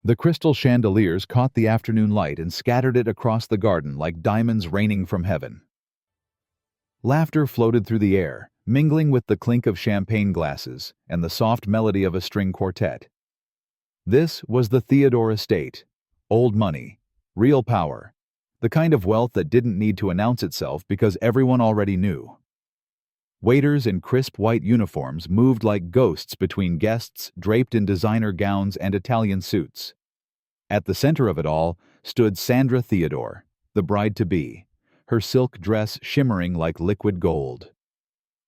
The crystal chandeliers caught the afternoon light and scattered it across the garden like diamonds raining from heaven. Laughter floated through the air, mingling with the clink of champagne glasses and the soft melody of a string quartet. This was the Theodore estate. Old money, real power, the kind of wealth that didn't need to announce itself because everyone already knew. Waiters in crisp white uniforms moved like ghosts between guests draped in designer gowns and Italian suits. At the center of it all stood Sandra Theodore, the bride-to-be, her silk dress shimmering like liquid gold.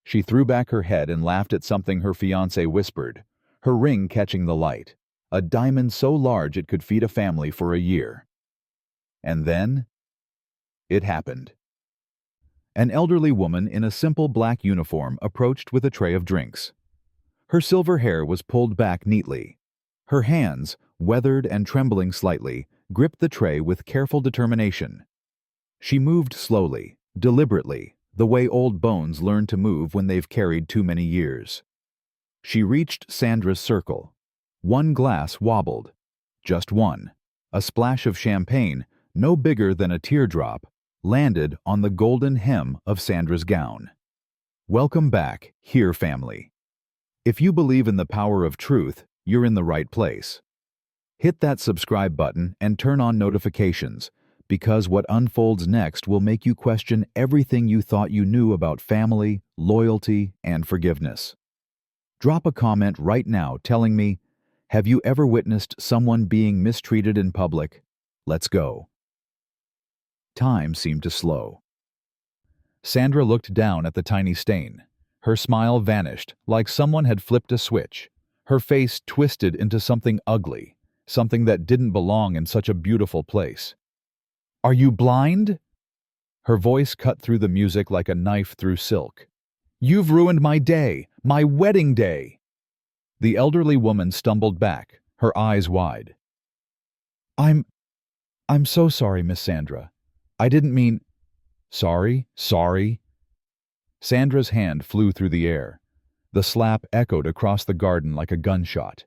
She threw back her head and laughed at something her fiancé whispered, her ring catching the light, a diamond so large it could feed a family for a year. And then, it happened. An elderly woman in a simple black uniform approached with a tray of drinks. Her silver hair was pulled back neatly. Her hands, weathered and trembling slightly, gripped the tray with careful determination. She moved slowly, deliberately, the way old bones learn to move when they've carried too many years. She reached Sandra's circle. One glass wobbled. Just one. A splash of champagne, no bigger than a teardrop, landed on the golden hem of Sandra's gown. Welcome back, here family. If you believe in the power of truth, you're in the right place. Hit that subscribe button and turn on notifications, because what unfolds next will make you question everything you thought you knew about family, loyalty, and forgiveness. Drop a comment right now telling me, have you ever witnessed someone being mistreated in public? Let's go. Time seemed to slow. Sandra looked down at the tiny stain. Her smile vanished, like someone had flipped a switch. Her face twisted into something ugly, something that didn't belong in such a beautiful place. Are you blind? Her voice cut through the music like a knife through silk. You've ruined my day, my wedding day. The elderly woman stumbled back, her eyes wide. I'm so sorry, Miss Sandra. I didn't mean... Sorry? Sandra's hand flew through the air. The slap echoed across the garden like a gunshot.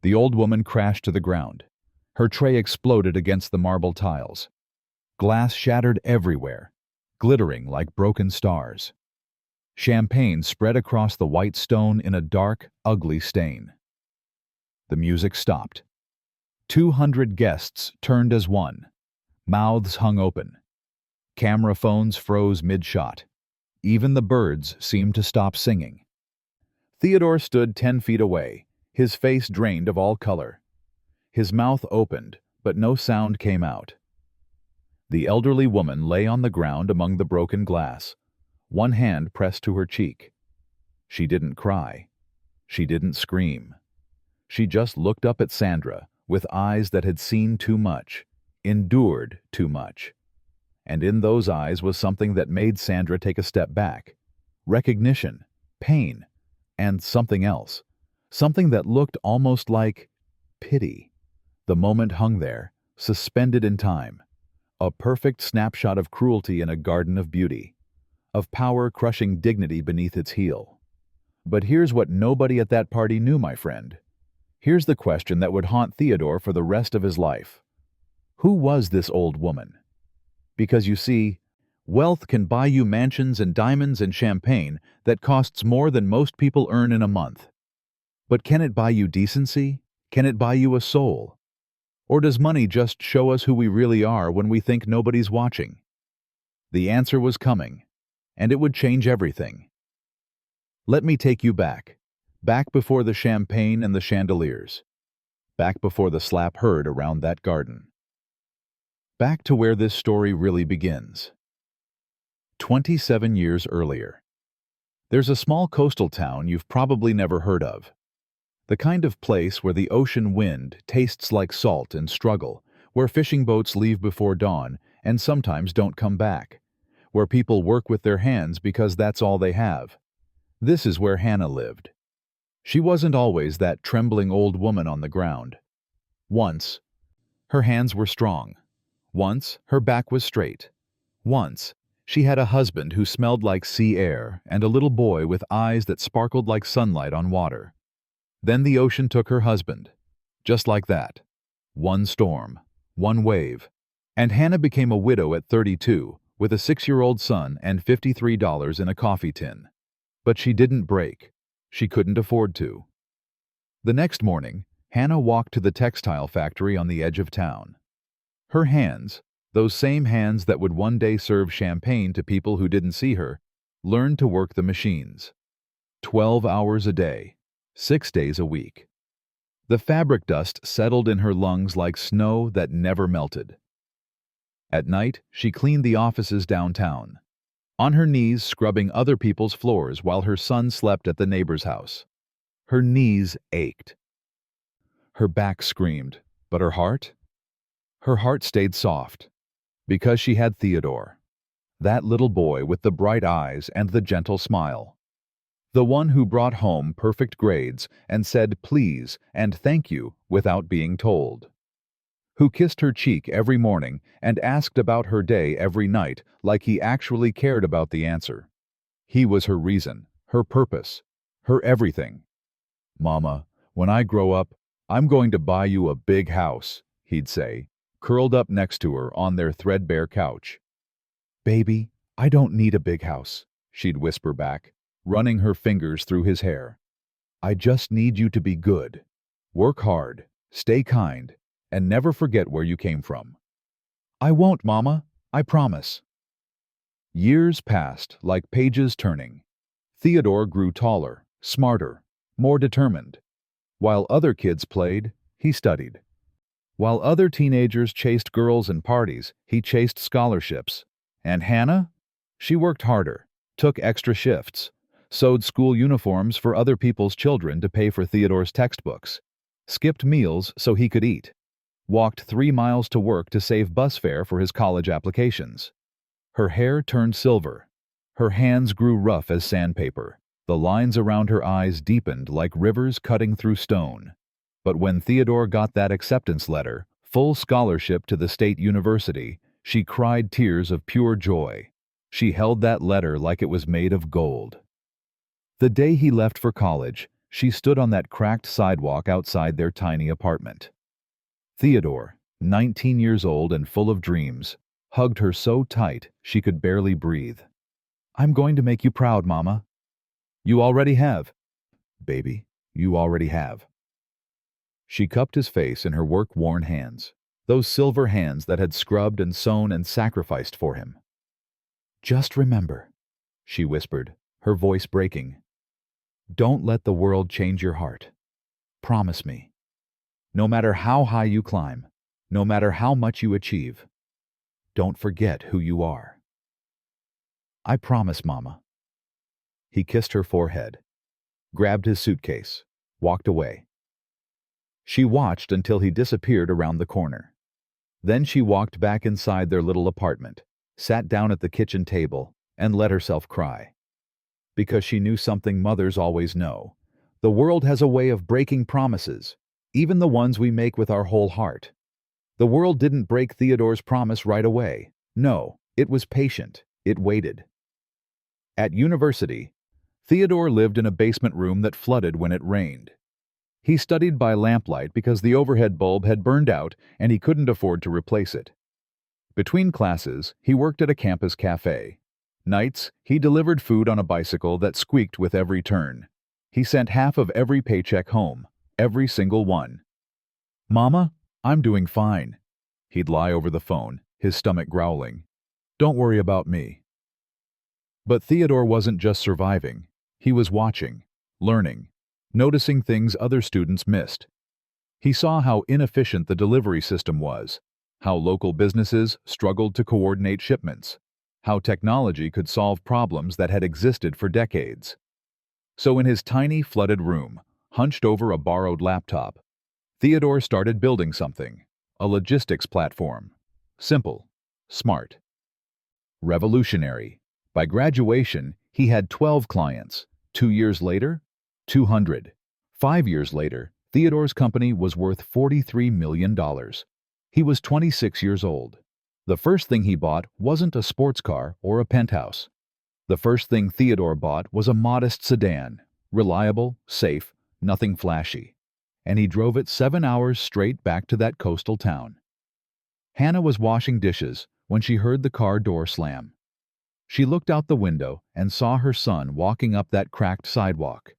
The old woman crashed to the ground. Her tray exploded against the marble tiles. Glass shattered everywhere, glittering like broken stars. Champagne spread across the white stone in a dark, ugly stain. The music stopped. 200 guests turned as one. Mouths hung open. Camera phones froze mid-shot. Even the birds seemed to stop singing. Theodore stood 10 feet away, his face drained of all color. His mouth opened, but no sound came out. The elderly woman lay on the ground among the broken glass, one hand pressed to her cheek. She didn't cry. She didn't scream. She just looked up at Sandra with eyes that had seen too much, endured too much. And in those eyes was something that made Sandra take a step back. Recognition, pain, and something else. Something that looked almost like pity. The moment hung there, suspended in time. A perfect snapshot of cruelty in a garden of beauty. Of power crushing dignity beneath its heel. But here's what nobody at that party knew, my friend. Here's the question that would haunt Theodore for the rest of his life. Who was this old woman? Because you see, wealth can buy you mansions and diamonds and champagne that costs more than most people earn in a month. But can it buy you decency? Can it buy you a soul? Or does money just show us who we really are when we think nobody's watching? The answer was coming, and it would change everything. Let me take you back. Back before the champagne and the chandeliers. Back before the slap heard around that garden. Back to where this story really begins. 27 years earlier. There's a small coastal town you've probably never heard of. The kind of place where the ocean wind tastes like salt and struggle, where fishing boats leave before dawn and sometimes don't come back, where people work with their hands because that's all they have. This is where Hannah lived. She wasn't always that trembling old woman on the ground. Once, her hands were strong. Once, her back was straight. Once, she had a husband who smelled like sea air and a little boy with eyes that sparkled like sunlight on water. Then the ocean took her husband. Just like that. One storm, one wave, and Hannah became a widow at 32 with a 6-year-old son and $53 in a coffee tin. But she didn't break. She couldn't afford to. The next morning, Hannah walked to the textile factory on the edge of town. Her hands, those same hands that would one day serve champagne to people who didn't see her, learned to work the machines. 12 hours a day, 6 days a week. The fabric dust settled in her lungs like snow that never melted. At night, she cleaned the offices downtown, on her knees scrubbing other people's floors while her son slept at the neighbor's house. Her knees ached. Her back screamed, but her heart? Her heart stayed soft, because she had Theodore, that little boy with the bright eyes and the gentle smile. The one who brought home perfect grades and said please and thank you without being told. Who kissed her cheek every morning and asked about her day every night like he actually cared about the answer. He was her reason, her purpose, her everything. "Mama, when I grow up, I'm going to buy you a big house," he'd say, curled up next to her on their threadbare couch. "Baby, I don't need a big house," she'd whisper back, running her fingers through his hair. "I just need you to be good. Work hard, stay kind, and never forget where you came from." "I won't, Mama. I promise." Years passed like pages turning. Theodore grew taller, smarter, more determined. While other kids played, he studied. While other teenagers chased girls and parties, he chased scholarships. And Hannah? She worked harder, took extra shifts, sewed school uniforms for other people's children to pay for Theodore's textbooks, skipped meals so he could eat, walked 3 miles to work to save bus fare for his college applications. Her hair turned silver. Her hands grew rough as sandpaper. The lines around her eyes deepened like rivers cutting through stone. But when Theodore got that acceptance letter, full scholarship to the state university, she cried tears of pure joy. She held that letter like it was made of gold. The day he left for college, she stood on that cracked sidewalk outside their tiny apartment. Theodore, 19 years old and full of dreams, hugged her so tight she could barely breathe. "I'm going to make you proud, Mama." "You already have." "Baby, you already have." She cupped his face in her work-worn hands, those silver hands that had scrubbed and sewn and sacrificed for him. "Just remember," she whispered, her voice breaking. "Don't let the world change your heart. Promise me. No matter how high you climb, no matter how much you achieve, don't forget who you are." "I promise, Mama." He kissed her forehead, grabbed his suitcase, walked away. She watched until he disappeared around the corner. Then she walked back inside their little apartment, sat down at the kitchen table, and let herself cry. Because she knew something mothers always know. The world has a way of breaking promises, even the ones we make with our whole heart. The world didn't break Theodore's promise right away. No, it was patient. It waited. At university, Theodore lived in a basement room that flooded when it rained. He studied by lamplight because the overhead bulb had burned out and he couldn't afford to replace it. Between classes, he worked at a campus cafe. Nights, he delivered food on a bicycle that squeaked with every turn. He sent half of every paycheck home, every single one. "Mama, I'm doing fine." He'd lie over the phone, his stomach growling. "Don't worry about me." But Theodore wasn't just surviving. He was watching, learning, noticing things other students missed. He saw how inefficient the delivery system was, how local businesses struggled to coordinate shipments, how technology could solve problems that had existed for decades. So in his tiny, flooded room, hunched over a borrowed laptop, Theodore started building something, a logistics platform. Simple, smart, revolutionary. By graduation, he had 12 clients. 2 years later, 200. 5 years later, Theodore's company was worth $43 million. He was 26 years old. The first thing he bought wasn't a sports car or a penthouse. The first thing Theodore bought was a modest sedan, reliable, safe, nothing flashy. and he drove it 7 hours straight back to that coastal town. Hannah was washing dishes when she heard the car door slam. She looked out the window and saw her son walking up that cracked sidewalk.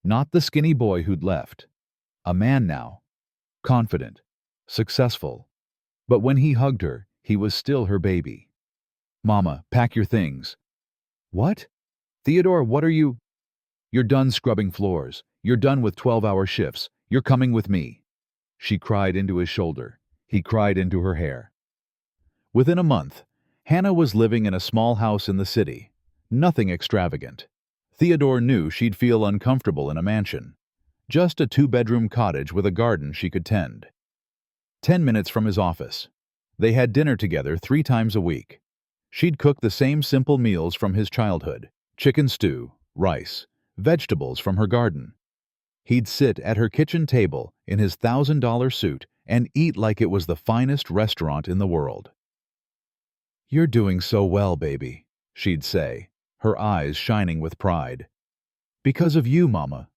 Not the skinny boy who'd left. A man now. Confident. Successful. But when he hugged her, he was still her baby. "Mama, pack your things." "What? Theodore, what are you—" "You're done scrubbing floors. You're done with 12-hour shifts. You're coming with me." She cried into his shoulder. He cried into her hair. Within a month, Hannah was living in a small house in the city. Nothing extravagant. Theodore knew she'd feel uncomfortable in a mansion. Just a 2-bedroom cottage with a garden she could tend. 10 minutes from his office. They had dinner together 3 times a week. She'd cook the same simple meals from his childhood: chicken stew, rice, vegetables from her garden. He'd sit at her kitchen table in his $1,000 suit and eat like it was the finest restaurant in the world. "You're doing so well, baby," she'd say, her eyes shining with pride. "Because of you, Mama.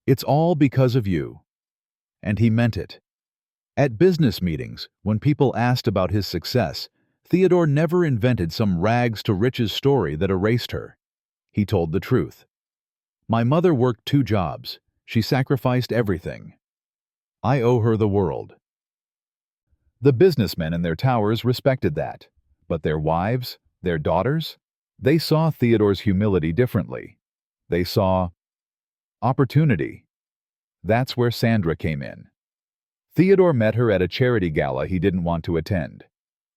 It's all because of you." And he meant it. At business meetings, when people asked about his success, Theodore never invented some rags-to-riches story that erased her. He told the truth. "My mother worked 2 jobs. She sacrificed everything. I owe her the world." The businessmen in their towers respected that. But their wives, their daughters, they saw Theodore's humility differently. They saw opportunity. That's where Sandra came in. Theodore met her at a charity gala he didn't want to attend.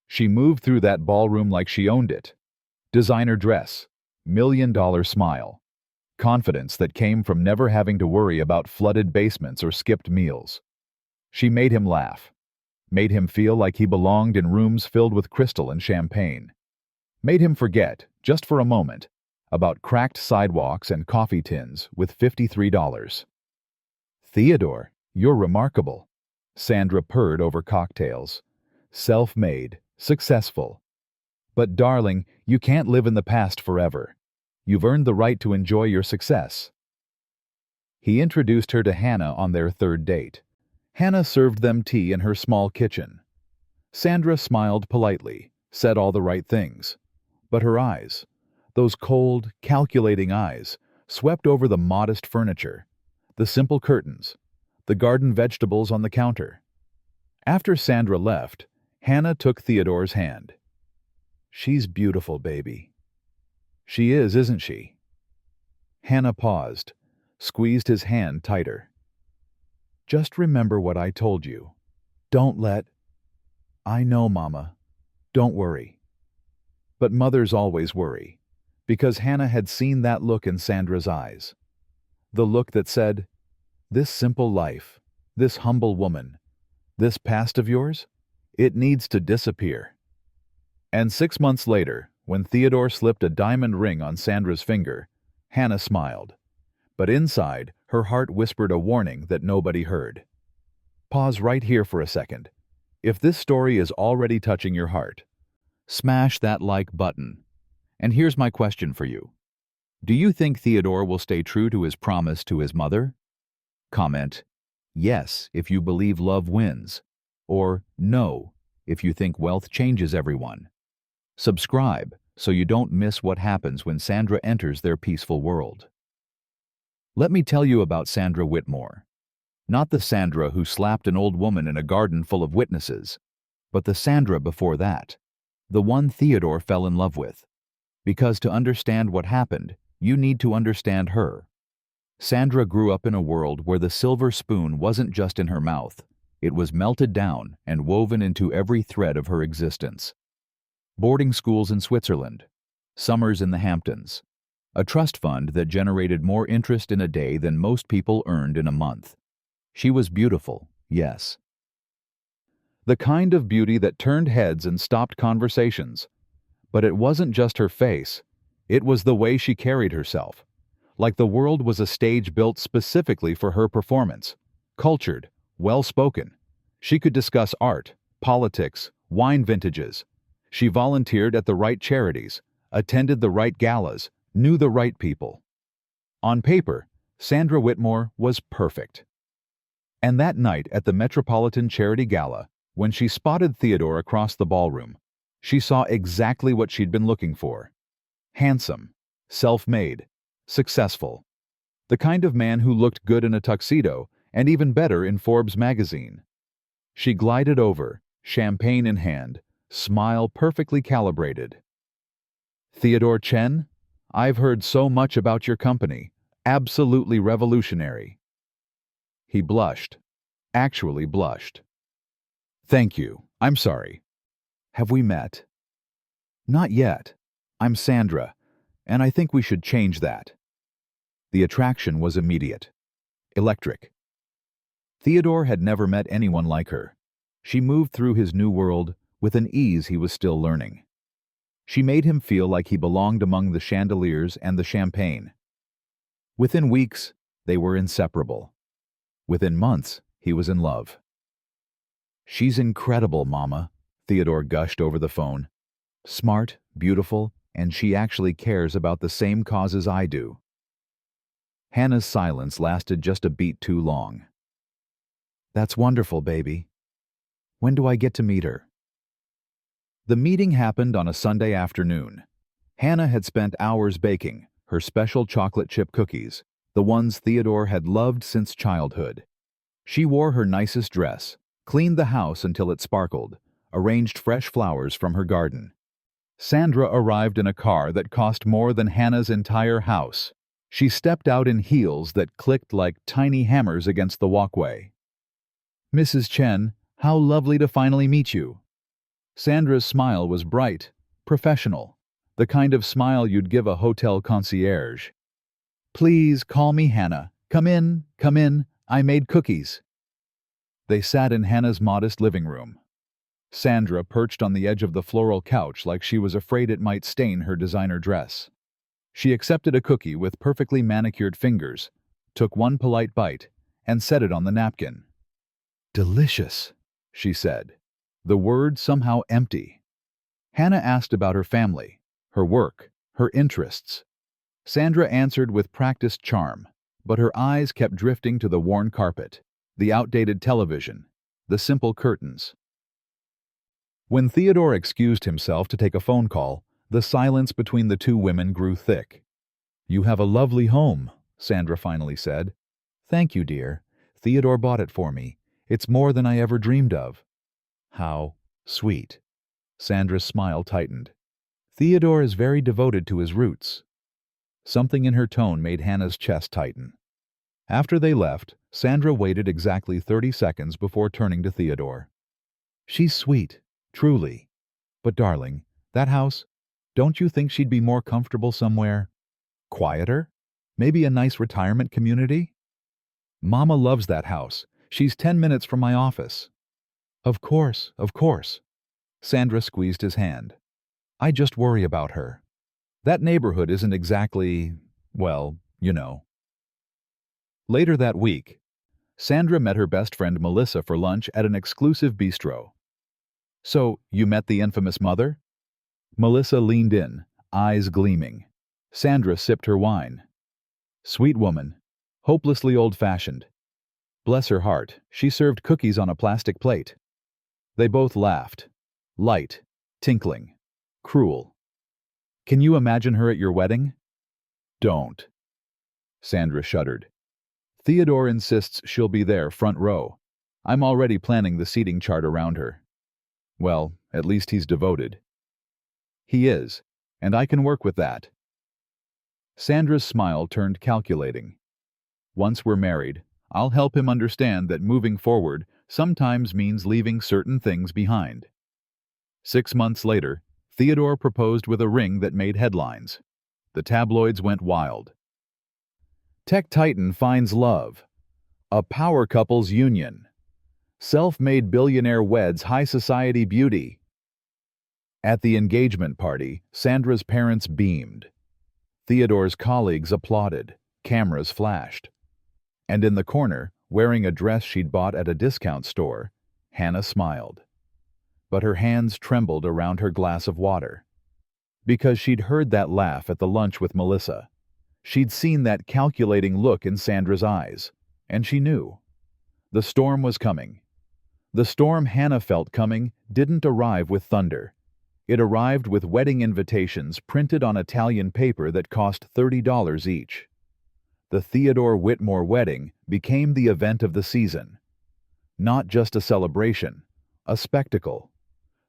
She moved through that ballroom like she owned it. Designer dress, $1 million smile, confidence that came from never having to worry about flooded basements or skipped meals. She made him laugh. Made him feel like he belonged in rooms filled with crystal and champagne. Made him forget, just for a moment, about cracked sidewalks and coffee tins with $53. "Theodore, you're remarkable," Sandra purred over cocktails. "Self-made, successful. But darling, you can't live in the past forever. You've earned the right to enjoy your success." He introduced her to Hannah on their 3rd date. Hannah served them tea in her small kitchen. Sandra smiled politely, said all the right things. But her eyes, those cold, calculating eyes, swept over the modest furniture, the simple curtains, the garden vegetables on the counter. After Sandra left, Hannah took Theodore's hand. "She's beautiful, baby." "She is, isn't she?" Hannah paused, squeezed his hand tighter. "Just remember what I told you. Don't let—" "I know, Mama. Don't worry." But mothers always worry, because Hannah had seen that look in Sandra's eyes. The look that said, "This simple life, this humble woman, this past of yours, it needs to disappear." And 6 months later, when Theodore slipped a diamond ring on Sandra's finger, Hannah smiled. But inside, her heart whispered a warning that nobody heard. Pause right here for a second. If this story is already touching your heart, smash that like button. And here's my question for you. Do you think Theodore will stay true to his promise to his mother? Comment, "Yes," if you believe love wins, or "No," if you think wealth changes everyone. Subscribe so you don't miss what happens when Sandra enters their peaceful world. Let me tell you about Sandra Whitmore. Not the Sandra who slapped an old woman in a garden full of witnesses, but the Sandra before that, the one Theodore fell in love with. Because to understand what happened, you need to understand her. Sandra grew up in a world where the silver spoon wasn't just in her mouth, it was melted down and woven into every thread of her existence. Boarding schools in Switzerland, summers in the Hamptons, a trust fund that generated more interest in a day than most people earned in a month. She was beautiful, yes. The kind of beauty that turned heads and stopped conversations. But it wasn't just her face, it was the way she carried herself. Like the world was a stage built specifically for her performance. Cultured, well-spoken. She could discuss art, politics, wine vintages. She volunteered at the right charities, attended the right galas, knew the right people. On paper, Sandra Whitmore was perfect. And that night at the Metropolitan Charity Gala, when she spotted Theodore across the ballroom, she saw exactly what she'd been looking for. Handsome, self-made, successful. The kind of man who looked good in a tuxedo and even better in Forbes magazine. She glided over, champagne in hand, smile perfectly calibrated. "Theodore Chen, I've heard so much about your company. Absolutely revolutionary." He blushed, actually blushed. "Thank you. I'm sorry. Have we met?" "Not yet. I'm Sandra, and I think we should change that." The attraction was immediate. Electric. Theodore had never met anyone like her. She moved through his new world with an ease he was still learning. She made him feel like he belonged among the chandeliers and the champagne. Within weeks, they were inseparable. Within months, he was in love. "She's incredible, Mama," Theodore gushed over the phone. "Smart, beautiful, and she actually cares about the same causes I do." Hannah's silence lasted just a beat too long. "That's wonderful, baby. When do I get to meet her?" The meeting happened on a Sunday afternoon. Hannah had spent hours baking her special chocolate chip cookies, the ones Theodore had loved since childhood. She wore her nicest dress, cleaned the house until it sparkled, arranged fresh flowers from her garden. Sandra arrived in a car that cost more than Hannah's entire house. She stepped out in heels that clicked like tiny hammers against the walkway. "Mrs. Chen, how lovely to finally meet you." Sandra's smile was bright, professional, the kind of smile you'd give a hotel concierge. "Please call me Hannah. Come in, I made cookies." They sat in Hannah's modest living room. Sandra perched on the edge of the floral couch like she was afraid it might stain her designer dress. She accepted a cookie with perfectly manicured fingers, took one polite bite, and set it on the napkin. "Delicious," she said, the word somehow empty. Hannah asked about her family, her work, her interests. Sandra answered with practiced charm, but her eyes kept drifting to the worn carpet, the outdated television, the simple curtains. When Theodore excused himself to take a phone call, the silence between the two women grew thick. "You have a lovely home," Sandra finally said. "Thank you, dear. Theodore bought it for me. It's more than I ever dreamed of." "How sweet." Sandra's smile tightened. "Theodore is very devoted to his roots." Something in her tone made Hannah's chest tighten. After they left, Sandra waited exactly 30 seconds before turning to Theodore. "She's sweet, truly. But darling, that house, don't you think she'd be more comfortable somewhere quieter? Maybe a nice retirement community?" "Mama loves that house. She's 10 minutes from my office." Of course, of course." Sandra squeezed his hand. "I just worry about her. That neighborhood isn't exactly, well, you know." Later that week, Sandra met her best friend Melissa for lunch at an exclusive bistro. "So, you met the infamous mother?" Melissa leaned in, eyes gleaming. Sandra sipped her wine. "Sweet woman, hopelessly old-fashioned. Bless her heart, she served cookies on a plastic plate." They both laughed. Light, tinkling, cruel. "Can you imagine her at your wedding?" "Don't." Sandra shuddered. "Theodore insists she'll be there, front row. I'm already planning the seating chart around her." "Well, at least he's devoted." "He is, and I can work with that." Sandra's smile turned calculating. "Once we're married, I'll help him understand that moving forward sometimes means leaving certain things behind." 6 months later, Theodore proposed with a ring that made headlines. The tabloids went wild. "Tech titan finds love. A power couple's union. Self-made billionaire weds high society beauty." At the engagement party, Sandra's parents beamed. Theodore's colleagues applauded. Cameras flashed. And in the corner, wearing a dress she'd bought at a discount store, Hannah smiled. But her hands trembled around her glass of water. Because she'd heard that laugh at the lunch with Melissa. She'd seen that calculating look in Sandra's eyes, and she knew. The storm was coming. The storm Hannah felt coming didn't arrive with thunder. It arrived with wedding invitations printed on Italian paper that cost $30 each. The Theodore Whitmore wedding became the event of the season. Not just a celebration, a spectacle.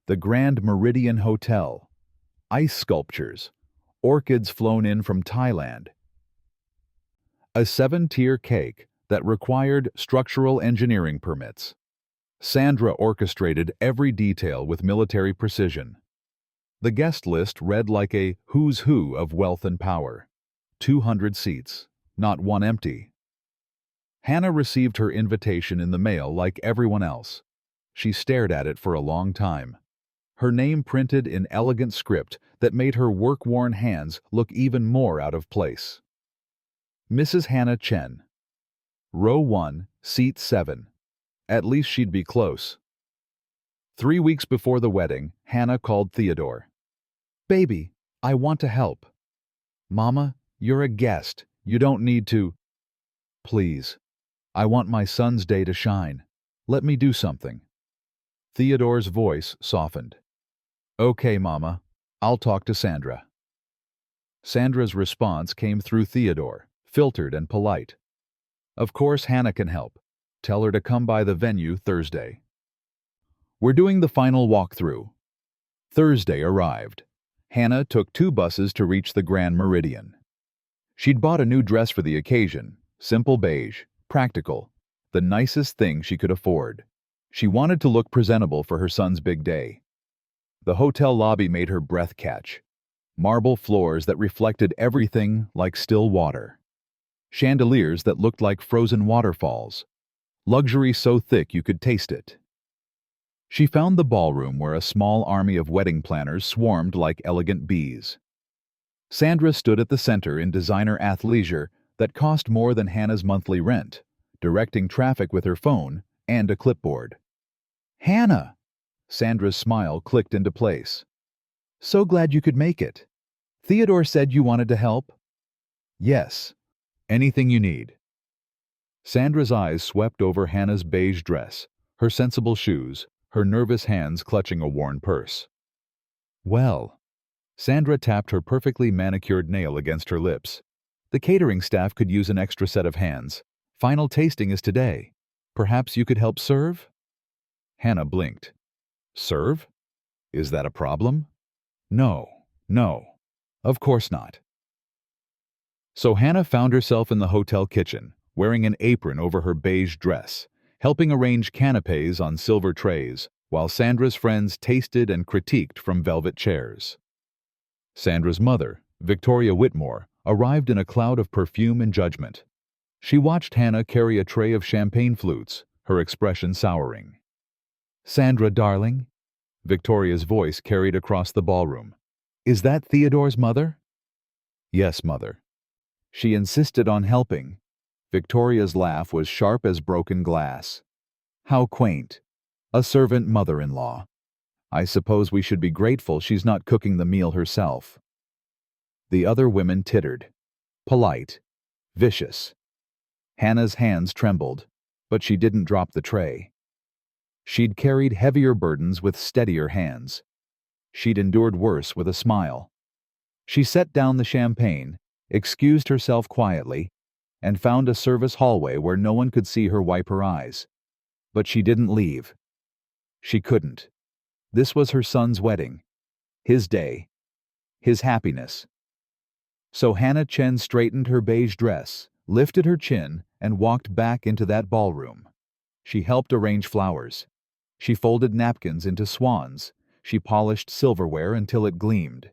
The Grand Meridian Hotel, ice sculptures, orchids flown in from Thailand. A 7-tier cake that required structural engineering permits. Sandra orchestrated every detail with military precision. The guest list read like a who's who of wealth and power. 200 seats, not one empty. Hannah received her invitation in the mail like everyone else. She stared at it for a long time. Her name printed in elegant script that made her work-worn hands look even more out of place. Mrs. Hannah Chen. Row 1, seat 7. At least she'd be close. 3 weeks before the wedding, Hannah called Theodore. "Baby, I want to help." "Mama, you're a guest. You don't need to." "Please. I want my son's day to shine. Let me do something." Theodore's voice softened. "Okay, Mama. I'll talk to Sandra." Sandra's response came through Theodore, filtered and polite. "Of course Hannah can help. Tell her to come by the venue Thursday." We're doing the final walkthrough. Thursday arrived. Hannah took 2 buses to reach the Grand Meridian. She'd bought a new dress for the occasion, simple beige, practical, the nicest thing she could afford. She wanted to look presentable for her son's big day. The hotel lobby made her breath catch. Marble floors that reflected everything like still water. Chandeliers that looked like frozen waterfalls. Luxury so thick you could taste it. She found the ballroom where a small army of wedding planners swarmed like elegant bees. Sandra stood at the center in designer athleisure that cost more than Hannah's monthly rent, directing traffic with her phone and a clipboard. "Hannah!" Sandra's smile clicked into place. "So glad you could make it. Theodore said you wanted to help?" "Yes. Anything you need." Sandra's eyes swept over Hannah's beige dress, her sensible shoes, her nervous hands clutching a worn purse. "Well," Sandra tapped her perfectly manicured nail against her lips. "The catering staff could use an extra set of hands. Final tasting is today. Perhaps you could help serve?" Hannah blinked. "Serve? Is that a problem?" No. Of course not." So Hannah found herself in the hotel kitchen, wearing an apron over her beige dress, helping arrange canapes on silver trays, while Sandra's friends tasted and critiqued from velvet chairs. Sandra's mother, Victoria Whitmore, arrived in a cloud of perfume and judgment. She watched Hannah carry a tray of champagne flutes, her expression souring. "Sandra, darling," Victoria's voice carried across the ballroom. "Is that Theodore's mother?" "Yes, mother." She insisted on helping. Victoria's laugh was sharp as broken glass. "How quaint. A servant mother-in-law. I suppose we should be grateful she's not cooking the meal herself." The other women tittered. Polite. Vicious. Hannah's hands trembled, but she didn't drop the tray. She'd carried heavier burdens with steadier hands. She'd endured worse with a smile. She set down the champagne, excused herself quietly, and found a service hallway where no one could see her wipe her eyes. But she didn't leave. She couldn't. This was her son's wedding. His day. His happiness. So Hannah Chen straightened her beige dress, lifted her chin, and walked back into that ballroom. She helped arrange flowers. She folded napkins into swans. She polished silverware until it gleamed.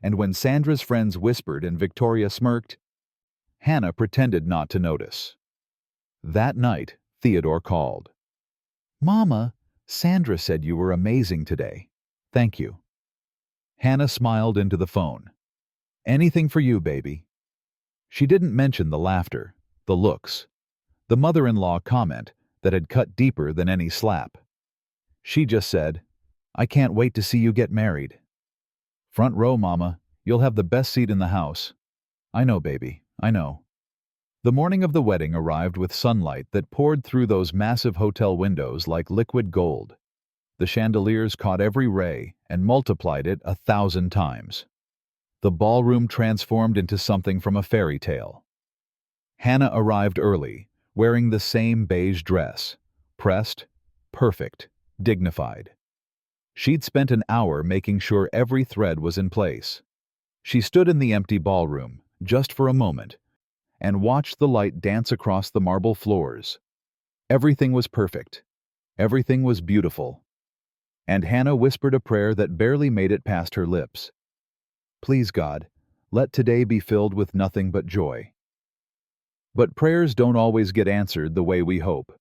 And when Sandra's friends whispered and Victoria smirked, Hannah pretended not to notice. That night, Theodore called. "Mama, Sandra said you were amazing today. Thank you." Hannah smiled into the phone. "Anything for you, baby." She didn't mention the laughter, the looks, the mother-in-law comment that had cut deeper than any slap. She just said, "I can't wait to see you get married." "Front row, Mama. You'll have the best seat in the house." "I know, baby. I know." The morning of the wedding arrived with sunlight that poured through those massive hotel windows like liquid gold. The chandeliers caught every ray and multiplied it 1,000 times. The ballroom transformed into something from a fairy tale. Hannah arrived early, wearing the same beige dress, pressed, perfect, dignified. She'd spent an hour making sure every thread was in place. She stood in the empty ballroom, just for a moment, and watched the light dance across the marble floors. Everything was perfect. Everything was beautiful. And Hannah whispered a prayer that barely made it past her lips. Please, God, let today be filled with nothing but joy. But prayers don't always get answered the way we hope.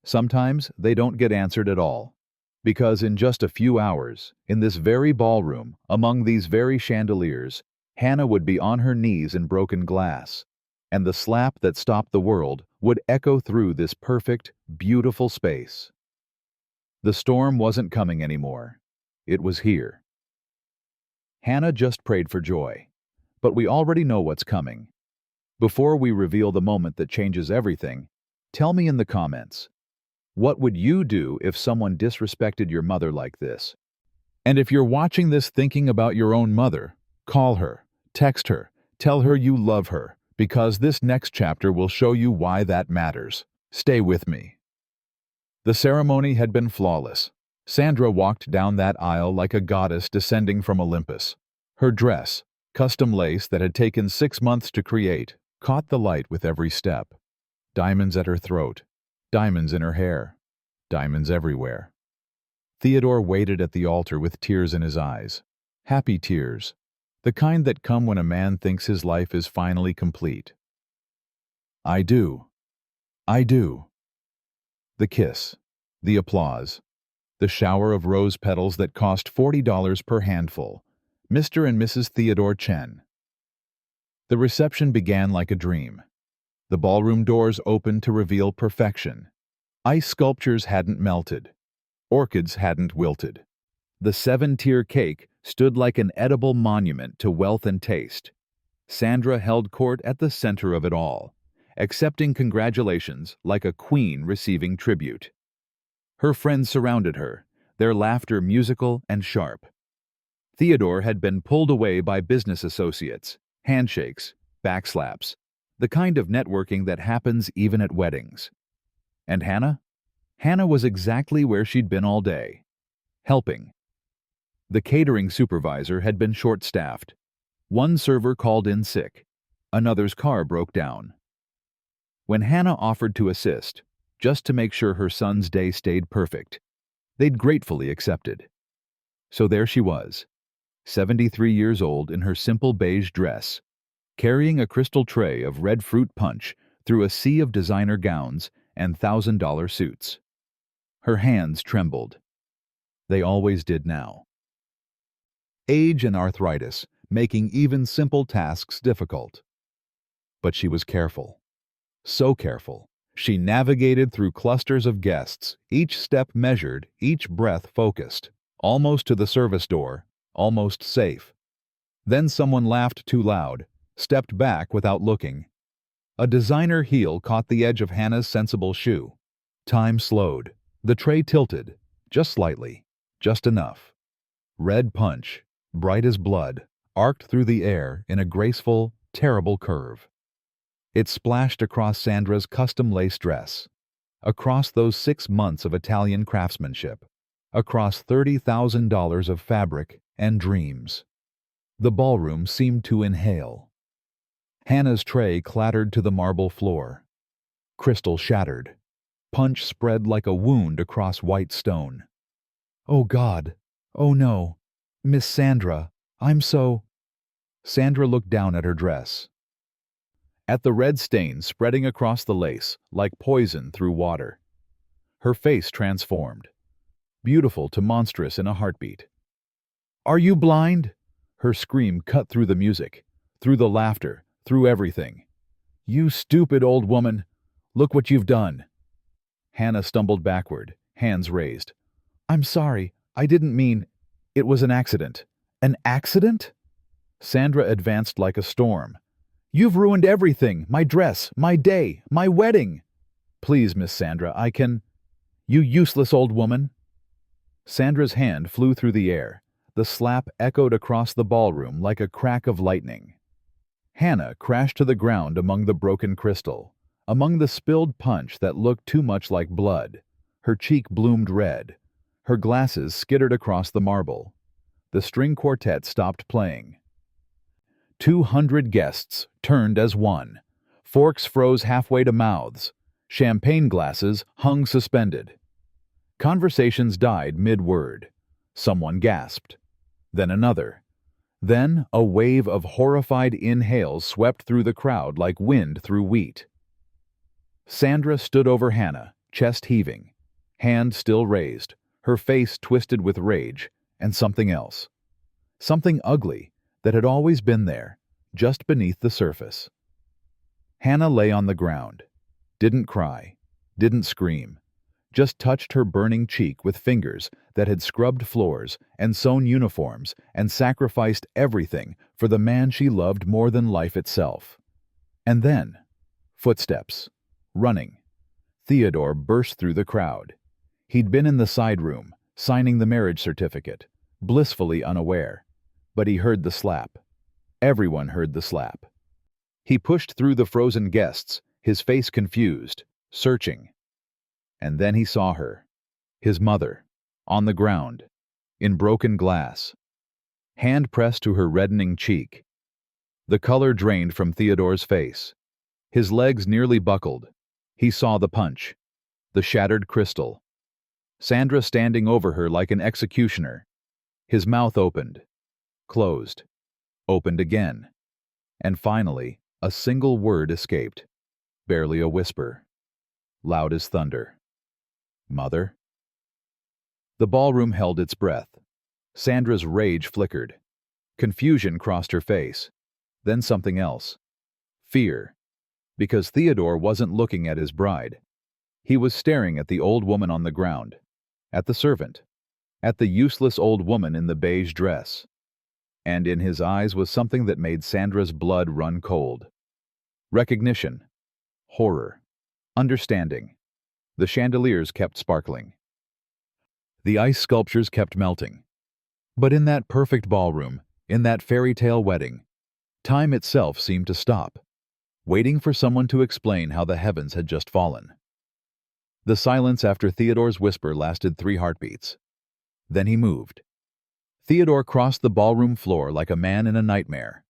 Sometimes they don't get answered at all. Because in just a few hours, in this very ballroom, among these very chandeliers, Hannah would be on her knees in broken glass, and the slap that stopped the world would echo through this perfect, beautiful space. The storm wasn't coming anymore. It was here. Hannah just prayed for joy. But we already know what's coming. Before we reveal the moment that changes everything, tell me in the comments, what would you do if someone disrespected your mother like this? And if you're watching this thinking about your own mother, call her, text her, tell her you love her, because this next chapter will show you why that matters. Stay with me. The ceremony had been flawless. Sandra walked down that aisle like a goddess descending from Olympus. Her dress, custom lace that had taken 6 months to create, caught the light with every step. Diamonds at her throat, diamonds in her hair, diamonds everywhere. Theodore waited at the altar with tears in his eyes. Happy tears, the kind that come when a man thinks his life is finally complete. I do. I do. The kiss, the applause, the shower of rose petals that cost $40 per handful. Mr. and Mrs. Theodore Chen. The reception began like a dream. The ballroom doors opened to reveal perfection. Ice sculptures hadn't melted. Orchids hadn't wilted. The 7-tier cake stood like an edible monument to wealth and taste. Sandra held court at the center of it all, accepting congratulations like a queen receiving tribute. Her friends surrounded her, their laughter musical and sharp. Theodore had been pulled away by business associates, handshakes, backslaps, the kind of networking that happens even at weddings. And Hannah? Hannah was exactly where she'd been all day, helping. The catering supervisor had been short-staffed. One server called in sick. Another's car broke down. When Hannah offered to assist, just to make sure her son's day stayed perfect, they'd gratefully accepted. So there she was, 73 years old in her simple beige dress, carrying a crystal tray of red fruit punch through a sea of designer gowns and $1,000 suits. Her hands trembled. They always did now. Age and arthritis, making even simple tasks difficult. But she was careful. So careful. She navigated through clusters of guests, each step measured, each breath focused, almost to the service door, almost safe. Then someone laughed too loud, stepped back without looking. A designer heel caught the edge of Hannah's sensible shoe. Time slowed. The tray tilted, just slightly, just enough. Red punch, bright as blood, arced through the air in a graceful, terrible curve. It splashed across Sandra's custom lace dress, across those 6 months of Italian craftsmanship, across $30,000 of fabric and dreams. The ballroom seemed to inhale. Hannah's tray clattered to the marble floor. Crystal shattered. Punch spread like a wound across white stone. Oh God! Oh no! Miss Sandra, I'm so... Sandra looked down at her dress. At the red stain spreading across the lace like poison through water. Her face transformed. Beautiful to monstrous in a heartbeat. Are you blind? Her scream cut through the music, through the laughter, through everything. You stupid old woman! Look what you've done! Hannah stumbled backward, hands raised. I'm sorry, I didn't mean... It was an accident. An accident? Sandra advanced like a storm. You've ruined everything. My dress, my day, my wedding. Please, Miss Sandra, I can— You useless old woman. Sandra's hand flew through the air. The slap echoed across the ballroom like a crack of lightning. Hannah crashed to the ground among the broken crystal, among the spilled punch that looked too much like blood. Her cheek bloomed red. Her glasses skittered across the marble. The string quartet stopped playing. 200 guests turned as one. Forks froze halfway to mouths. Champagne glasses hung suspended. Conversations died mid-word. Someone gasped. Then another. Then a wave of horrified inhales swept through the crowd like wind through wheat. Sandra stood over Hannah, chest heaving, hand still raised, her face twisted with rage, and something else. Something ugly that had always been there, just beneath the surface. Hannah lay on the ground, didn't cry, didn't scream, just touched her burning cheek with fingers that had scrubbed floors and sewn uniforms and sacrificed everything for the man she loved more than life itself. And then, footsteps, running. Theodore burst through the crowd. He'd been in the side room, signing the marriage certificate, blissfully unaware. But he heard the slap. Everyone heard the slap. He pushed through the frozen guests, his face confused, searching. And then he saw her, his mother, on the ground, in broken glass, hand pressed to her reddening cheek. The color drained from Theodore's face. His legs nearly buckled. He saw the punch, the shattered crystal. Sandra standing over her like an executioner. His mouth opened, closed, opened again. And finally, a single word escaped, barely a whisper, loud as thunder. Mother? The ballroom held its breath. Sandra's rage flickered. Confusion crossed her face. Then something else. Fear. Because Theodore wasn't looking at his bride. He was staring at the old woman on the ground, at the servant, at the useless old woman in the beige dress. And in his eyes was something that made Sandra's blood run cold. Recognition. Horror. Understanding. The chandeliers kept sparkling. The ice sculptures kept melting. But in that perfect ballroom, in that fairy tale wedding, time itself seemed to stop, waiting for someone to explain how the heavens had just fallen. The silence after Theodore's whisper lasted 3 heartbeats. Then he moved. Theodore crossed the ballroom floor like a man in a nightmare.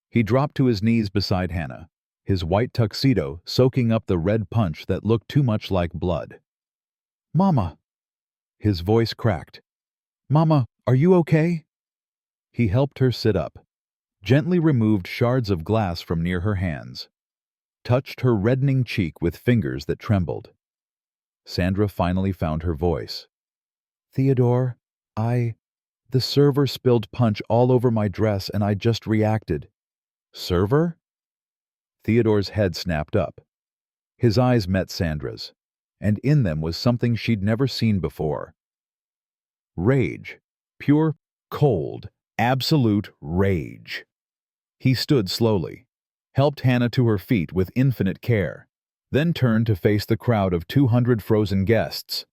He dropped to his knees beside Hannah, his white tuxedo soaking up the red punch that looked too much like blood. "Mama!" His voice cracked. "Mama, are you okay?" He helped her sit up, gently removed shards of glass from near her hands, touched her reddening cheek with fingers that trembled. Sandra finally found her voice. "Theodore, the server spilled punch all over my dress and I just reacted." "Server?" Theodore's head snapped up. His eyes met Sandra's, and in them was something she'd never seen before. Rage. Pure, cold, absolute rage. He stood slowly, helped Hannah to her feet with infinite care, then turned to face the crowd of 200 frozen guests.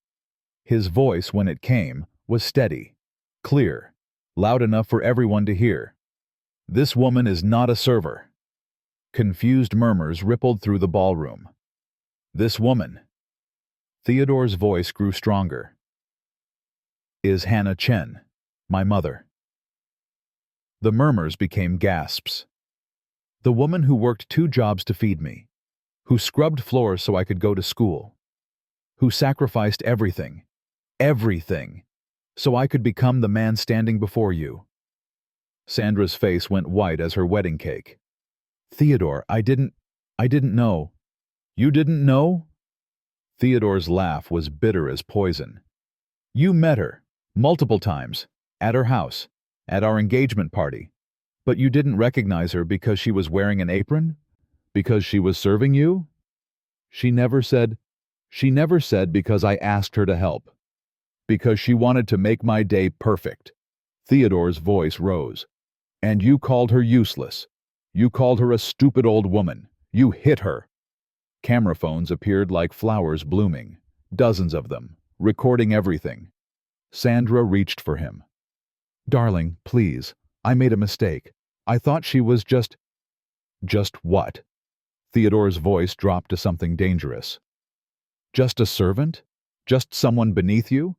His voice, when it came, was steady, clear, loud enough for everyone to hear. "This woman is not a server." Confused murmurs rippled through the ballroom. "This woman." Theodore's voice grew stronger. "Is Hannah Chen, my mother." The murmurs became gasps. "The woman who worked 2 jobs to feed me, who scrubbed floors so I could go to school, who sacrificed everything, so I could become the man standing before you." Sandra's face went white as her wedding cake. "Theodore, I didn't know." "You didn't know?" Theodore's laugh was bitter as poison. "You met her, multiple times, at her house, at our engagement party, but you didn't recognize her because she was wearing an apron? Because she was serving you? She never said because I asked her to help. Because she wanted to make my day perfect." Theodore's voice rose. "And you called her useless. You called her a stupid old woman. You hit her. Camera phones appeared like flowers blooming, dozens of them, recording everything. Sandra reached for him. Darling, please, I made a mistake. I thought she was just... Just what? Theodore's voice dropped to something dangerous. Just a servant? Just someone beneath you?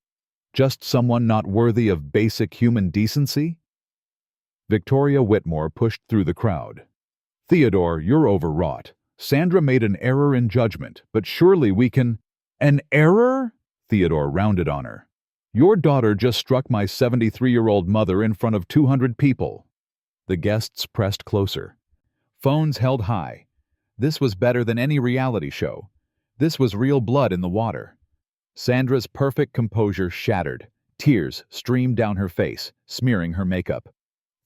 Just someone not worthy of basic human decency? Victoria Whitmore pushed through the crowd. Theodore, you're overwrought. Sandra made an error in judgment, but surely we can... An error? Theodore rounded on her. Your daughter just struck my 73-year-old mother in front of 200 people. The guests pressed closer. Phones held high. This was better than any reality show. This was real blood in the water. Sandra's perfect composure shattered. Tears streamed down her face, smearing her makeup.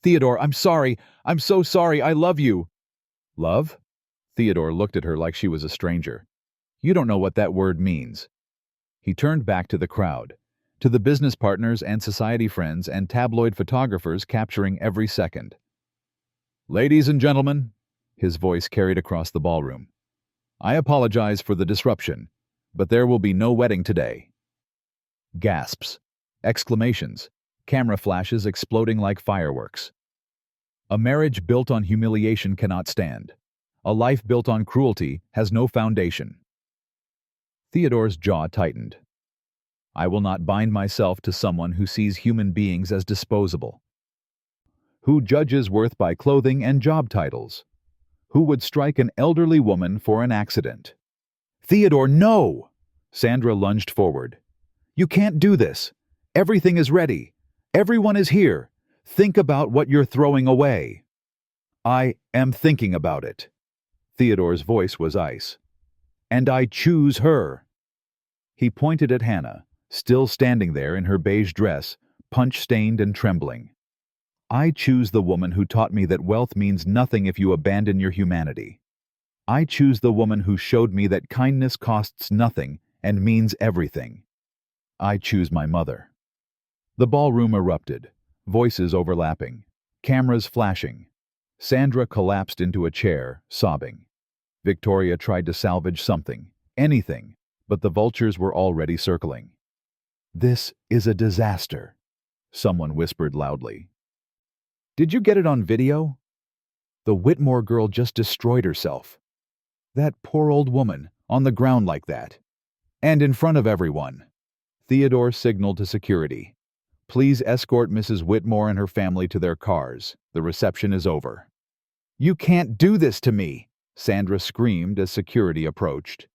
Theodore, I'm sorry. I'm so sorry. I love you. Love? Theodore looked at her like she was a stranger. You don't know what that word means. He turned back to the crowd, to the business partners and society friends and tabloid photographers capturing every second. Ladies and gentlemen, his voice carried across the ballroom. I apologize for the disruption, but there will be no wedding today. Gasps, exclamations, camera flashes exploding like fireworks. A marriage built on humiliation cannot stand. A life built on cruelty has no foundation. Theodore's jaw tightened. I will not bind myself to someone who sees human beings as disposable. Who judges worth by clothing and job titles? Who would strike an elderly woman for an accident? Theodore, no! Sandra lunged forward. You can't do this. Everything is ready. Everyone is here. Think about what you're throwing away. I am thinking about it. Theodore's voice was ice. And I choose her. He pointed at Hannah, still standing there in her beige dress, punch-stained and trembling. I choose the woman who taught me that wealth means nothing if you abandon your humanity. I choose the woman who showed me that kindness costs nothing and means everything. I choose my mother. The ballroom erupted, voices overlapping, cameras flashing. Sandra collapsed into a chair, sobbing. Victoria tried to salvage something, anything, but the vultures were already circling. This is a disaster, someone whispered loudly. Did you get it on video? The Whitmore girl just destroyed herself. That poor old woman, on the ground like that. And in front of everyone. Theodore signaled to security. Please escort Mrs. Whitmore and her family to their cars. The reception is over. You can't do this to me, Sandra screamed as security approached.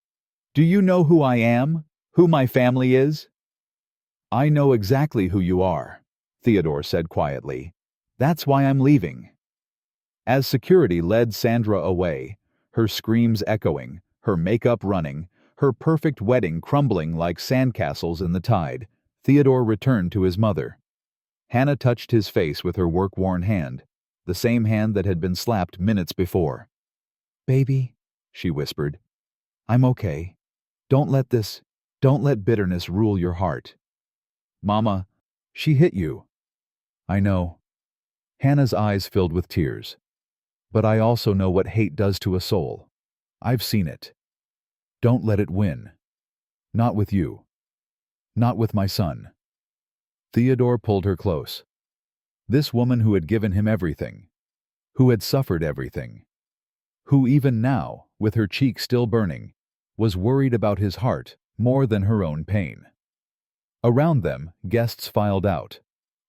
Do you know who I am? Who my family is? I know exactly who you are, Theodore said quietly. That's why I'm leaving. As security led Sandra away, her screams echoing, her makeup running, her perfect wedding crumbling like sandcastles in the tide, Theodore returned to his mother. Hannah touched his face with her work-worn hand, the same hand that had been slapped minutes before. Baby, she whispered, I'm okay. Don't let bitterness rule your heart. Mama, she hit you. I know. Hannah's eyes filled with tears. But I also know what hate does to a soul. I've seen it. Don't let it win. Not with you. Not with my son. Theodore pulled her close. This woman who had given him everything, who had suffered everything, who even now, with her cheek still burning, was worried about his heart more than her own pain. Around them, guests filed out,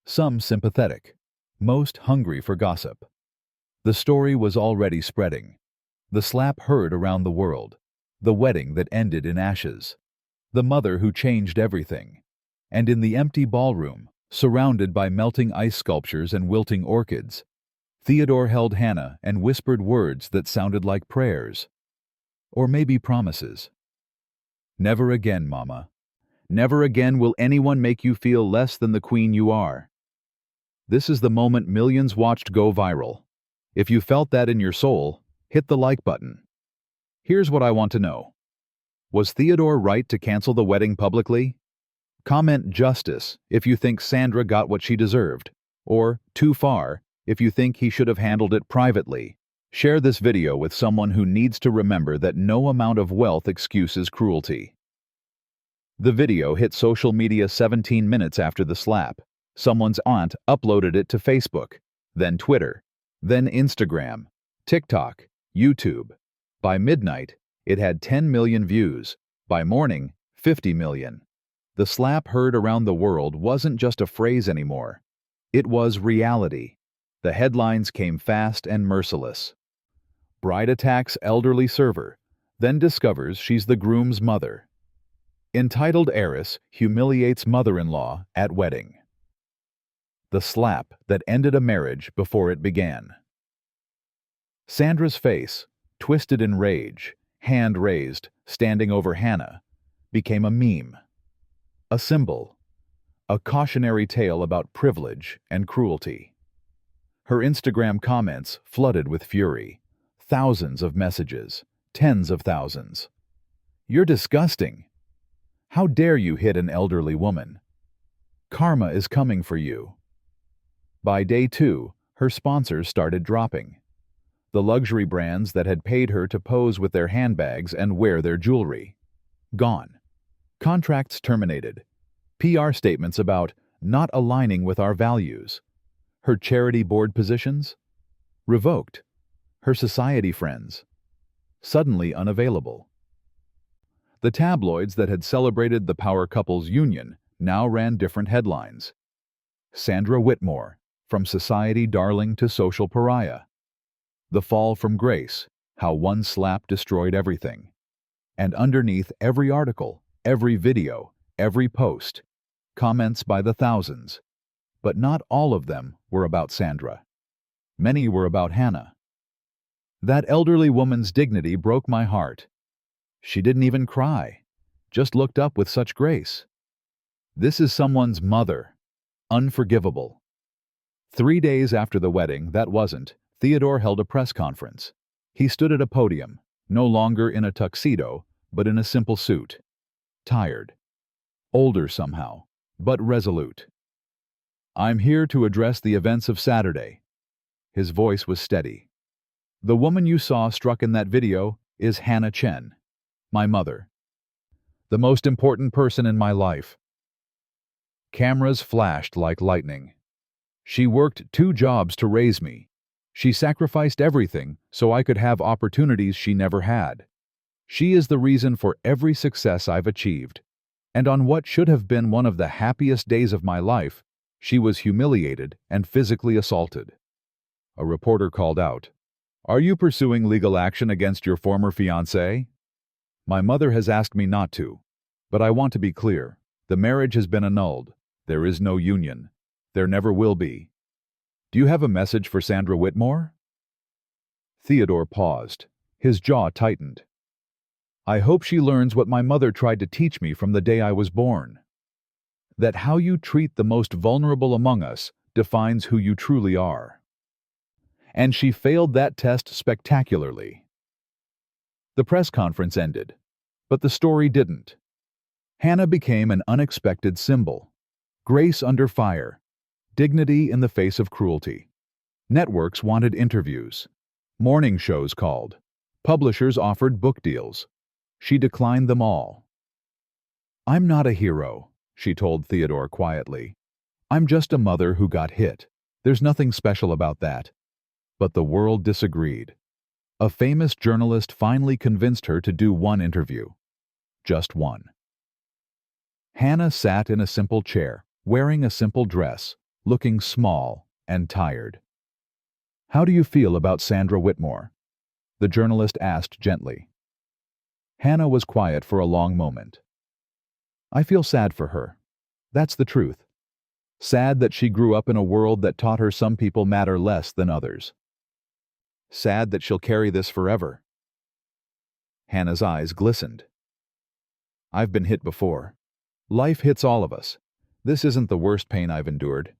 some sympathetic, most hungry for gossip. The story was already spreading. The slap heard around the world, the wedding that ended in ashes, the mother who changed everything, and in the empty ballroom, surrounded by melting ice sculptures and wilting orchids, Theodore held Hannah and whispered words that sounded like prayers. Or maybe promises. Never again, Mama. Never again will anyone make you feel less than the queen you are. This is the moment millions watched go viral. If you felt that in your soul, hit the like button. Here's what I want to know. Was Theodore right to cancel the wedding publicly? Comment justice if you think Sandra got what she deserved, or too far if you think he should have handled it privately. Share this video with someone who needs to remember that no amount of wealth excuses cruelty. The video hit social media 17 minutes after the slap. Someone's aunt uploaded it to Facebook, then Twitter, then Instagram, TikTok, YouTube. By midnight, it had 10 million views. By morning, 50 million. The slap heard around the world wasn't just a phrase anymore. It was reality. The headlines came fast and merciless. Bride attacks elderly server, then discovers she's the groom's mother. Entitled heiress humiliates mother-in-law at wedding. The slap that ended a marriage before it began. Sandra's face, twisted in rage, hand raised, standing over Hannah, became a meme. A symbol. A cautionary tale about privilege and cruelty. Her Instagram comments flooded with fury. Thousands of messages, tens of thousands. "You're disgusting. How dare you hit an elderly woman? Karma is coming for you." By day 2, her sponsors started dropping. The luxury brands that had paid her to pose with their handbags and wear their jewelry. Gone. Contracts terminated. PR statements about not aligning with our values. Her charity board positions? Revoked. Her society friends? Suddenly unavailable. The tabloids that had celebrated the power couple's union now ran different headlines. Sandra Whitmore, from society darling to social pariah. The fall from grace, how one slap destroyed everything. And underneath every article, every video, every post, comments by the thousands. But not all of them were about Sandra. Many were about Hannah. That elderly woman's dignity broke my heart. She didn't even cry, just looked up with such grace. This is someone's mother. Unforgivable. 3 days after the wedding, that wasn't, Theodore held a press conference. He stood at a podium, no longer in a tuxedo, but in a simple suit. Tired. Older somehow, but resolute. "I'm here to address the events of Saturday." His voice was steady. "The woman you saw struck in that video is Hannah Chen, my mother. The most important person in my life." Cameras flashed like lightning. "She worked 2 jobs to raise me. She sacrificed everything so I could have opportunities she never had. She is the reason for every success I've achieved. And on what should have been one of the happiest days of my life, she was humiliated and physically assaulted." A reporter called out, "Are you pursuing legal action against your former fiancé?" "My mother has asked me not to. But I want to be clear. The marriage has been annulled. There is no union. There never will be. Do you have a message for Sandra Whitmore?" Theodore paused. His jaw tightened. "I hope she learns what my mother tried to teach me from the day I was born. That how you treat the most vulnerable among us defines who you truly are." And she failed that test spectacularly. The press conference ended, but the story didn't. Hannah became an unexpected symbol. Grace under fire. Dignity in the face of cruelty. Networks wanted interviews. Morning shows called. Publishers offered book deals. She declined them all. "I'm not a hero," she told Theodore quietly. "I'm just a mother who got hit. There's nothing special about that." But the world disagreed. A famous journalist finally convinced her to do one interview. Just one. Hannah sat in a simple chair, wearing a simple dress, looking small and tired. "How do you feel about Sandra Whitmore?" the journalist asked gently. Hannah was quiet for a long moment. "I feel sad for her. That's the truth. Sad that she grew up in a world that taught her some people matter less than others. Sad that she'll carry this forever." Hannah's eyes glistened. "I've been hit before. Life hits all of us. This isn't the worst pain I've endured."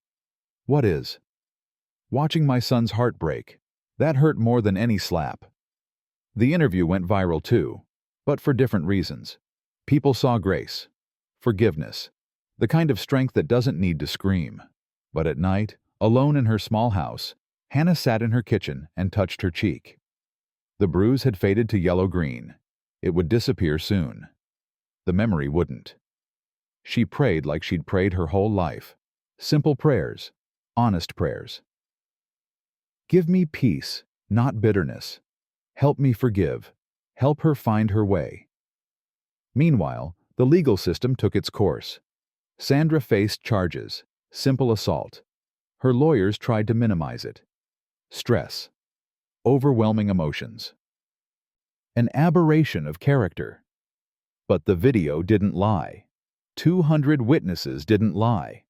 "What is?" "Watching my son's heart break. That hurt more than any slap." The interview went viral too, but for different reasons. People saw grace, forgiveness, the kind of strength that doesn't need to scream. But at night, alone in her small house, Hannah sat in her kitchen and touched her cheek. The bruise had faded to yellow-green. It would disappear soon. The memory wouldn't. She prayed like she'd prayed her whole life. Simple prayers. Honest prayers. Give me peace, not bitterness. Help me forgive. Help her find her way. Meanwhile, the legal system took its course. Sandra faced charges. Simple assault. Her lawyers tried to minimize it. Stress. Overwhelming emotions. An aberration of character. But the video didn't lie. 200 witnesses didn't lie.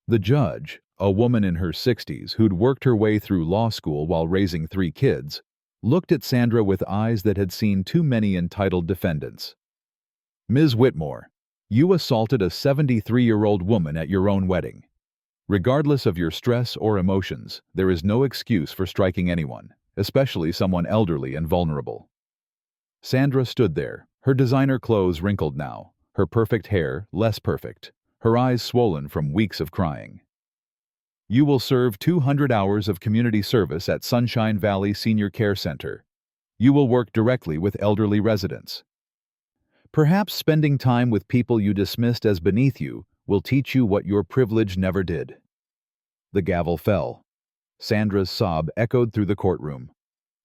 The judge, a woman in her 60s who'd worked her way through law school while raising 3 kids, looked at Sandra with eyes that had seen too many entitled defendants. Ms. Whitmore, you assaulted a 73-year-old woman at your own wedding. Regardless of your stress or emotions, there is no excuse for striking anyone, especially someone elderly and vulnerable. Sandra stood there, her designer clothes wrinkled now, her perfect hair less perfect, her eyes swollen from weeks of crying. You will serve 200 hours of community service at Sunshine Valley Senior Care Center. You will work directly with elderly residents. Perhaps spending time with people you dismissed as beneath you will teach you what your privilege never did. The gavel fell. Sandra's sob echoed through the courtroom.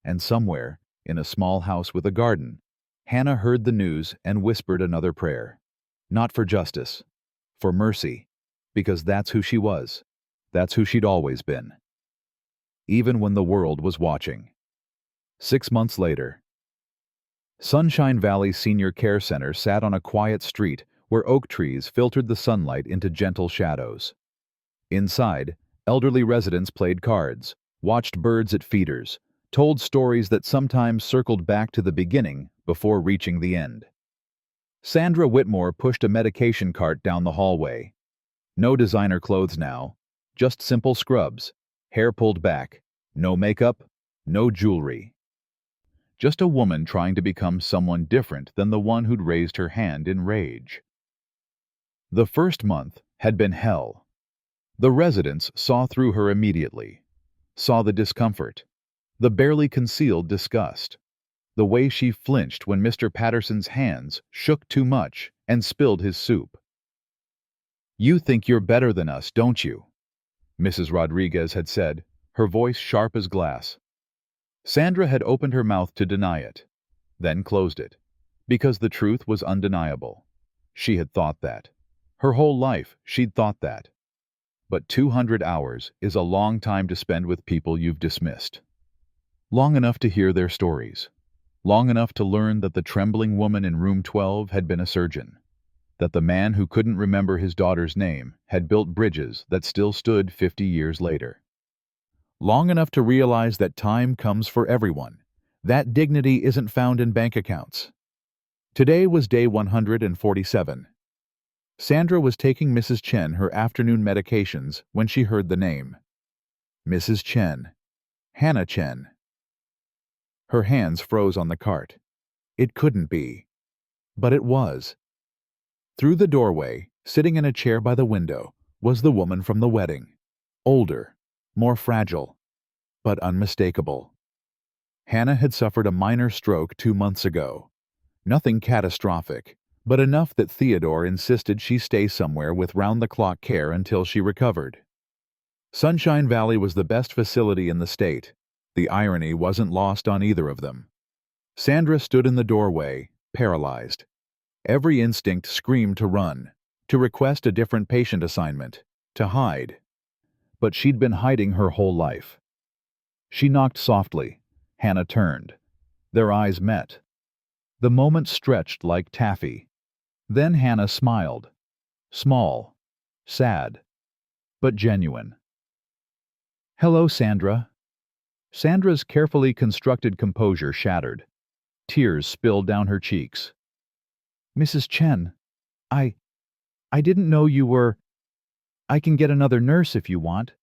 And somewhere, in a small house with a garden, Hannah heard the news and whispered another prayer. Not for justice, for mercy, because that's who she was. That's who she'd always been. Even when the world was watching. 6 months later. Sunshine Valley Senior Care Center sat on a quiet street where oak trees filtered the sunlight into gentle shadows. Inside, elderly residents played cards, watched birds at feeders, told stories that sometimes circled back to the beginning before reaching the end. Sandra Whitmore pushed a medication cart down the hallway. No designer clothes now, just simple scrubs, hair pulled back, no makeup, no jewelry. Just a woman trying to become someone different than the one who'd raised her hand in rage. The first month had been hell. The residents saw through her immediately, saw the discomfort, the barely concealed disgust, the way she flinched when Mr. Patterson's hands shook too much and spilled his soup. You think you're better than us, don't you? Mrs. Rodriguez had said, her voice sharp as glass. Sandra had opened her mouth to deny it, then closed it, because the truth was undeniable. She had thought that. Her whole life, she'd thought that. But 200 hours is a long time to spend with people you've dismissed. Long enough to hear their stories. Long enough to learn that the trembling woman in room 12 had been a surgeon. That the man who couldn't remember his daughter's name had built bridges that still stood 50 years later. Long enough to realize that time comes for everyone. That dignity isn't found in bank accounts. Today was day 147. Sandra was taking Mrs. Chen her afternoon medications when she heard the name. Mrs. Chen. Hannah Chen. Her hands froze on the cart. It couldn't be. But it was. Through the doorway, sitting in a chair by the window, was the woman from the wedding. Older, more fragile, but unmistakable. Hannah had suffered a minor stroke 2 months ago. Nothing catastrophic, but enough that Theodore insisted she stay somewhere with round-the-clock care until she recovered. Sunshine Valley was the best facility in the state. The irony wasn't lost on either of them. Sandra stood in the doorway, paralyzed. Every instinct screamed to run, to request a different patient assignment, to hide. But she'd been hiding her whole life. She knocked softly. Hannah turned. Their eyes met. The moment stretched like taffy. Then Hannah smiled. Small, sad, but genuine. Hello, Sandra. Sandra's carefully constructed composure shattered. Tears spilled down her cheeks. Mrs. Chen, I didn't know you were... I can get another nurse if you want.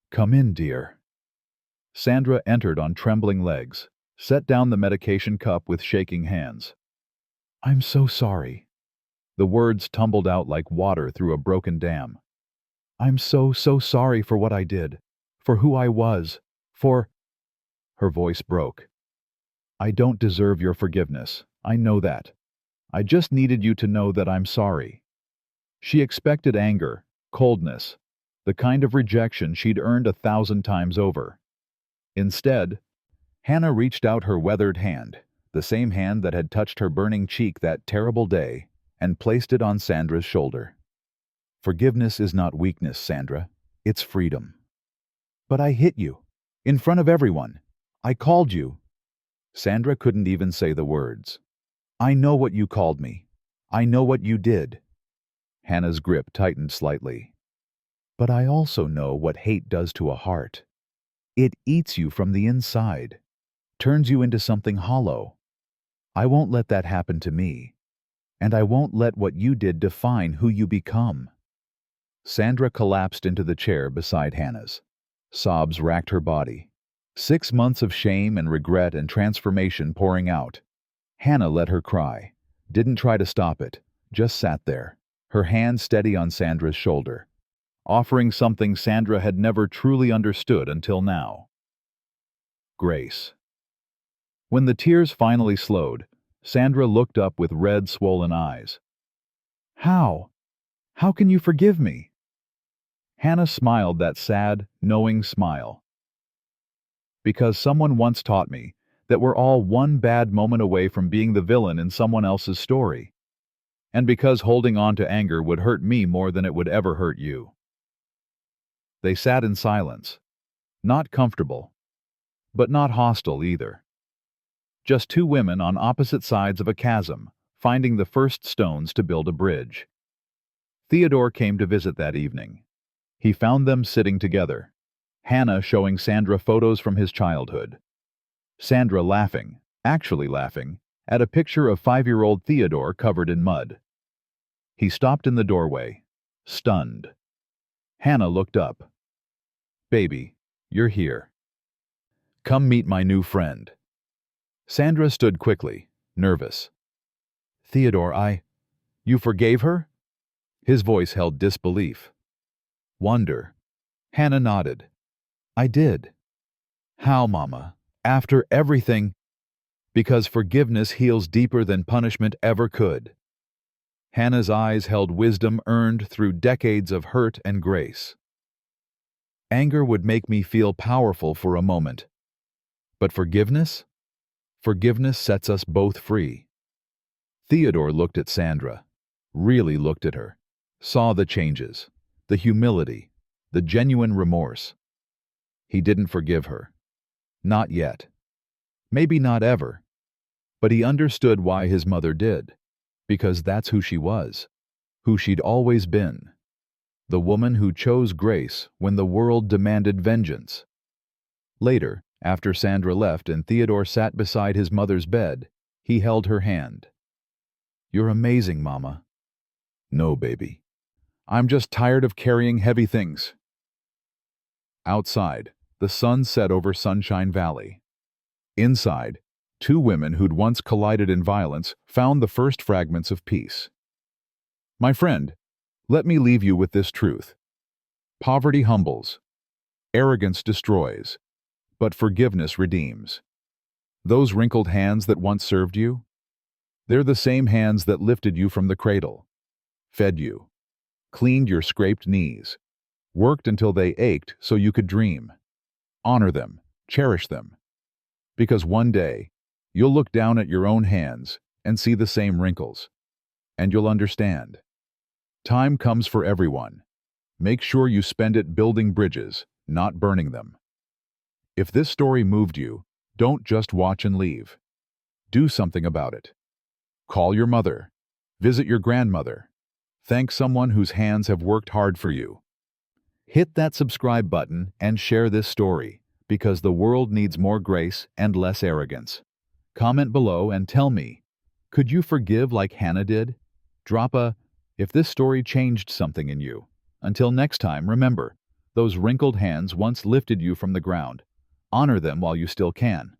Come in, dear. Sandra entered on trembling legs, set down the medication cup with shaking hands. I'm so sorry. The words tumbled out like water through a broken dam. I'm so sorry for what I did, for who I was, for... Her voice broke. I don't deserve your forgiveness. I know that. I just needed you to know that I'm sorry." She expected anger, coldness, the kind of rejection she'd earned 1,000 times over. Instead, Hannah reached out her weathered hand, the same hand that had touched her burning cheek that terrible day, and placed it on Sandra's shoulder. "Forgiveness is not weakness, Sandra. It's freedom." "But I hit you. In front of everyone. I called you." Sandra couldn't even say the words. "I know what you called me. I know what you did." Hannah's grip tightened slightly. "But I also know what hate does to a heart. It eats you from the inside, turns you into something hollow. I won't let that happen to me, and I won't let what you did define who you become." Sandra collapsed into the chair beside Hannah's. Sobs racked her body. 6 months of shame and regret and transformation pouring out. Hannah let her cry, didn't try to stop it, just sat there, her hand steady on Sandra's shoulder, offering something Sandra had never truly understood until now. Grace. When the tears finally slowed, Sandra looked up with red, swollen eyes. "How? How can you forgive me?" Hannah smiled that sad, knowing smile. "Because someone once taught me that we're all one bad moment away from being the villain in someone else's story. And because holding on to anger would hurt me more than it would ever hurt you." They sat in silence, not comfortable, but not hostile either. Just two women on opposite sides of a chasm, finding the first stones to build a bridge. Theodore came to visit that evening. He found them sitting together, Hannah showing Sandra photos from his childhood. Sandra laughing, actually laughing, at a picture of 5-year-old Theodore covered in mud. He stopped in the doorway, stunned. Hannah looked up. "Baby, you're here. Come meet my new friend." Sandra stood quickly, nervous. "Theodore, you forgave her?" His voice held disbelief. Wonder. Hannah nodded. "I did." "How, Mama? After everything?" "Because forgiveness heals deeper than punishment ever could." Hannah's eyes held wisdom earned through decades of hurt and grace. "Anger would make me feel powerful for a moment. But forgiveness? Forgiveness sets us both free." Theodore looked at Sandra, really looked at her, saw the changes, the humility, the genuine remorse. He didn't forgive her. Not yet. Maybe not ever. But he understood why his mother did. Because that's who she was. Who she'd always been. The woman who chose grace when the world demanded vengeance. Later, after Sandra left and Theodore sat beside his mother's bed, he held her hand. "You're amazing, Mama." "No, baby. I'm just tired of carrying heavy things." Outside, the sun set over Sunshine Valley. Inside, two women who'd once collided in violence found the first fragments of peace. "My friend, let me leave you with this truth. Poverty humbles, arrogance destroys, but forgiveness redeems. Those wrinkled hands that once served you, they're the same hands that lifted you from the cradle, fed you, cleaned your scraped knees, worked until they ached so you could dream. Honor them, cherish them. Because one day, you'll look down at your own hands and see the same wrinkles, and you'll understand. Time comes for everyone. Make sure you spend it building bridges, not burning them." If this story moved you, don't just watch and leave. Do something about it. Call your mother. Visit your grandmother. Thank someone whose hands have worked hard for you. Hit that subscribe button and share this story, because the world needs more grace and less arrogance. Comment below and tell me, could you forgive like Hannah did? Drop a, if this story changed something in you. Until next time, remember, those wrinkled hands once lifted you from the ground. Honor them while you still can.